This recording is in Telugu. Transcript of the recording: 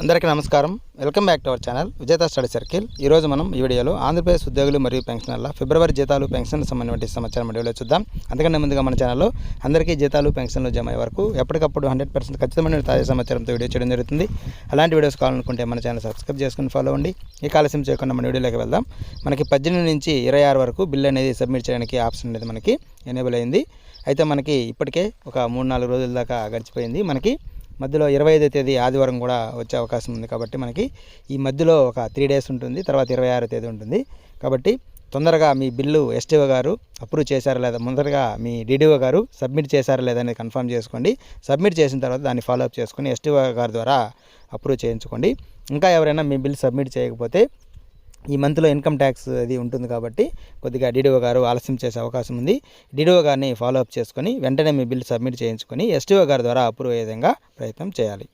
అందరికీ నమస్కారం. Welcome back to our channel విజేత స్టడీ సర్కిల్. ఈరోజు మనం ఈ వీడియోలో ఆంధ్రప్రదేశ్ ఉద్యోగులు మరియు పెన్షనర్ల ఫిబ్రవరి జీతాలు పెన్షన్లకు సంబంధించిన సమాచారం వీడియోలో చూద్దాం. అంతకంటే ముందుగా మన ఛానల్లో అందరికీ జీతాలు పెన్షన్లు జమ అయ్యే వరకు ఎప్పటికప్పుడు 100% ఖచ్చితమైన తాజా సమాచారంతో వీడియో చేయడం జరుగుతుంది. అలాంటి వీడియోస్ కావాలనుకుంటే మన ఛానల్ సబ్స్క్రైబ్ చేసుకుని ఫాలో అవ్వండి. ఈ ఆలస్యం చేయకుండా మన వీడియోలోకి వెళ్దాం. మనకి 18 నుంచి 26 వరకు బిల్ అనేది సబ్మిట్ చేయడానికి ఆప్షన్ అనేది మనకి ఎనేబుల్ అయింది. అయితే మనకి ఇప్పటికే ఒక 3-4 రోజుల దాకా గడిచిపోయింది. మనకి మధ్యలో 25వ తేదీ ఆదివారం కూడా వచ్చే అవకాశం ఉంది. కాబట్టి మనకి ఈ మధ్యలో ఒక 3 డేస్ ఉంటుంది, తర్వాత 26వ తేదీ ఉంటుంది. కాబట్టి తొందరగా మీ బిల్లు ఎస్టీఓ గారు అప్రూవ్ చేశారా లేదా, ముందరగా మీ డీడీఓ గారు సబ్మిట్ చేశారా లేదా అనేది కన్ఫర్మ్ చేసుకోండి. సబ్మిట్ చేసిన తర్వాత దాన్ని ఫాలోఅప్ చేసుకొని ఎస్టీఓ గారి ద్వారా అప్రూవ్ చేయించుకోండి. ఇంకా ఎవరైనా మీ బిల్ సబ్మిట్ చేయకపోతే ఈ మంత్లో ఇన్కమ్ ట్యాక్స్ అది ఉంటుంది కాబట్టి కొద్దిగా డీడీఓ గారు ఆలస్యం చేసే అవకాశం ఉంది. డీడీఓ గారిని ఫాలోఅప్ చేసుకొని వెంటనే మీ బిల్ సబ్మిట్ చేయించుకొని ఎస్టీఓ గారి ద్వారా అప్రూవ్ అయ్యే విధంగా ప్రయత్నం చేయాలి.